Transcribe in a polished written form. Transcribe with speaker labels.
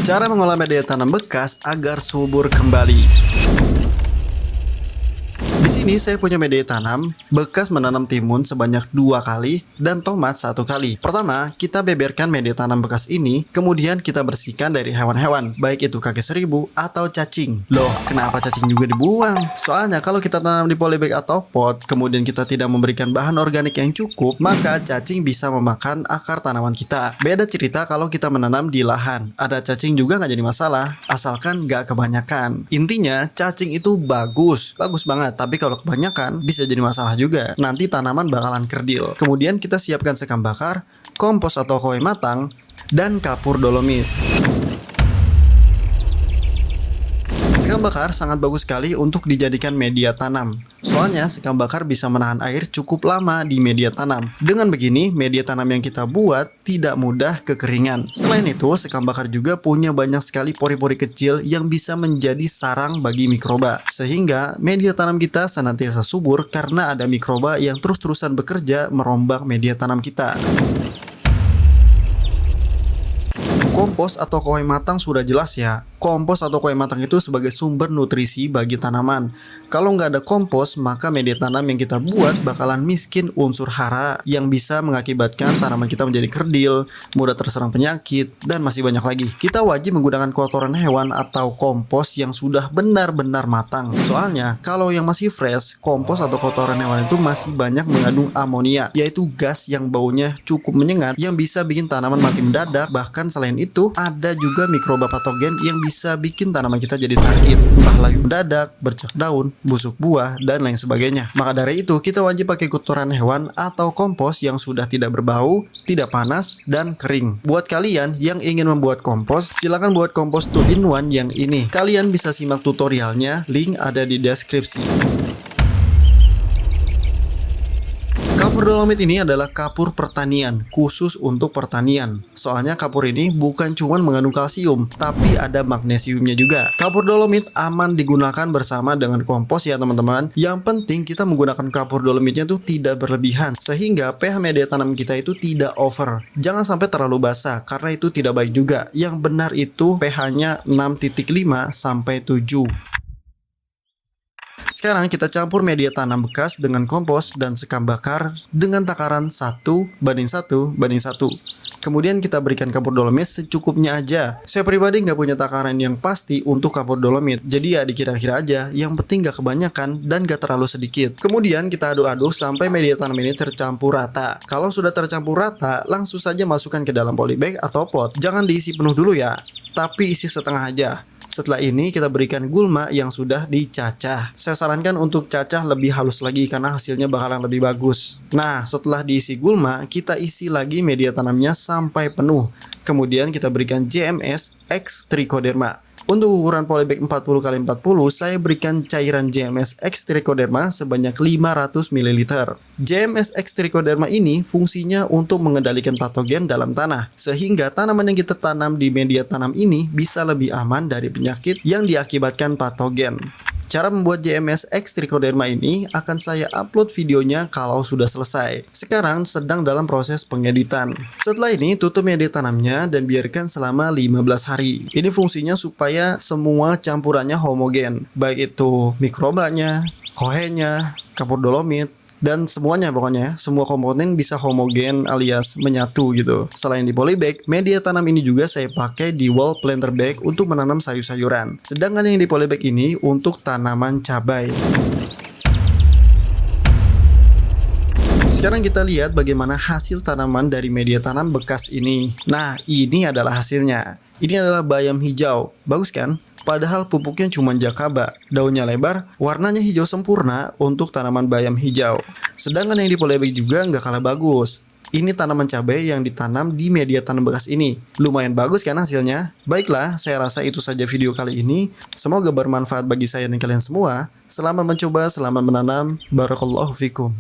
Speaker 1: Cara mengolah media tanam bekas agar subur kembali. Di sini saya punya media tanam bekas menanam timun sebanyak 2 kali dan tomat 1 kali. Pertama, kita beberkan media tanam bekas ini, kemudian kita bersihkan dari hewan-hewan, baik itu kakek seribu atau cacing. Loh, kenapa cacing juga dibuang? Soalnya kalau kita tanam di polybag atau pot, kemudian kita tidak memberikan bahan organik yang cukup, maka cacing bisa memakan akar tanaman kita. Beda cerita kalau kita menanam di lahan. Ada cacing juga nggak jadi masalah, asalkan nggak kebanyakan. Intinya, cacing itu bagus banget. Tapi kalau kebanyakan bisa jadi masalah juga. Nanti tanaman bakalan kerdil. Kemudian kita siapkan sekam bakar, kompos atau kue matang, dan kapur dolomit. Sekam bakar sangat bagus sekali untuk dijadikan media tanam. Soalnya sekam bakar bisa menahan air cukup lama di media tanam. Dengan begini, media tanam yang kita buat tidak mudah kekeringan. Selain itu, sekam bakar juga punya banyak sekali pori-pori kecil yang bisa menjadi sarang bagi mikroba. Sehingga media tanam kita senantiasa subur karena ada mikroba yang terus-terusan bekerja merombak media tanam kita. Kompos atau kue matang sudah jelas ya. Kompos atau kue matang itu sebagai sumber nutrisi bagi tanaman. Kalau nggak ada kompos, maka media tanam yang kita buat bakalan miskin unsur hara yang bisa mengakibatkan tanaman kita menjadi kerdil, mudah terserang penyakit, dan masih banyak lagi. Kita wajib menggunakan kotoran hewan atau kompos yang sudah benar-benar matang. Soalnya, kalau yang masih fresh, kompos atau kotoran hewan itu masih banyak mengandung amonia, yaitu gas yang baunya cukup menyengat yang bisa bikin tanaman mati mendadak. Bahkan selain itu, ada juga mikroba patogen yang bisa bikin tanaman kita jadi sakit, entah layu mendadak, bercak daun, busuk buah, dan lain sebagainya. Maka dari itu, kita wajib pakai kotoran hewan atau kompos yang sudah tidak berbau, tidak panas, dan kering. Buat kalian yang ingin membuat kompos, silakan buat kompos 2-in-1 yang ini. Kalian bisa simak tutorialnya, link ada di deskripsi. Kapur dolomit ini adalah kapur pertanian, khusus untuk pertanian. Soalnya kapur ini bukan cuma mengandung kalsium, tapi ada magnesiumnya juga. Kapur dolomit aman digunakan bersama dengan kompos ya teman-teman. Yang penting kita menggunakan kapur dolomitnya itu tidak berlebihan, sehingga pH media tanam kita itu tidak over. Jangan sampai terlalu basah, karena itu tidak baik juga. Yang benar itu pH-nya 6,5 sampai 7. Sekarang kita campur media tanam bekas dengan kompos dan sekam bakar dengan takaran 1:1:1. Kemudian kita berikan kapur dolomit secukupnya aja. Saya pribadi nggak punya takaran yang pasti untuk kapur dolomit, jadi ya dikira-kira aja. Yang penting nggak kebanyakan dan nggak terlalu sedikit. Kemudian kita aduk-aduk sampai media tanam ini tercampur rata. Kalau sudah tercampur rata, langsung saja masukkan ke dalam polybag atau pot. Jangan diisi penuh dulu ya, tapi isi setengah aja. Setelah ini kita berikan gulma yang sudah dicacah. Saya sarankan untuk cacah lebih halus lagi karena hasilnya bakalan lebih bagus. Nah, setelah diisi gulma, kita isi lagi media tanamnya sampai penuh. Kemudian kita berikan JMS X Trichoderma. Untuk ukuran polybag 40x40, saya berikan cairan JMS X Trichoderma sebanyak 500 ml. JMS X Trichoderma ini fungsinya untuk mengendalikan patogen dalam tanah, sehingga tanaman yang kita tanam di media tanam ini bisa lebih aman dari penyakit yang diakibatkan patogen. Cara membuat JMS X Trichoderma ini akan saya upload videonya kalau sudah selesai. Sekarang sedang dalam proses pengeditan. Setelah ini tutup media tanamnya dan biarkan selama 15 hari. Ini fungsinya supaya semua campurannya homogen, baik itu mikrobanya, kohenya, kapur dolomit, dan semuanya pokoknya, semua komponen bisa homogen alias menyatu gitu. Selain di polybag, media tanam ini juga saya pakai di wall planter bag untuk menanam sayur-sayuran. Sedangkan yang di polybag ini untuk tanaman cabai. Sekarang kita lihat bagaimana hasil tanaman dari media tanam bekas ini. Nah, ini adalah hasilnya. Ini adalah bayam hijau. Bagus kan? Padahal pupuknya cuma jakaba, daunnya lebar, warnanya hijau sempurna untuk tanaman bayam hijau. Sedangkan yang di polybag juga nggak kalah bagus. Ini tanaman cabai yang ditanam di media tanam bekas ini. Lumayan bagus kan hasilnya? Baiklah, saya rasa itu saja video kali ini. Semoga bermanfaat bagi saya dan kalian semua. Selamat mencoba, selamat menanam. Barakallahu fikum.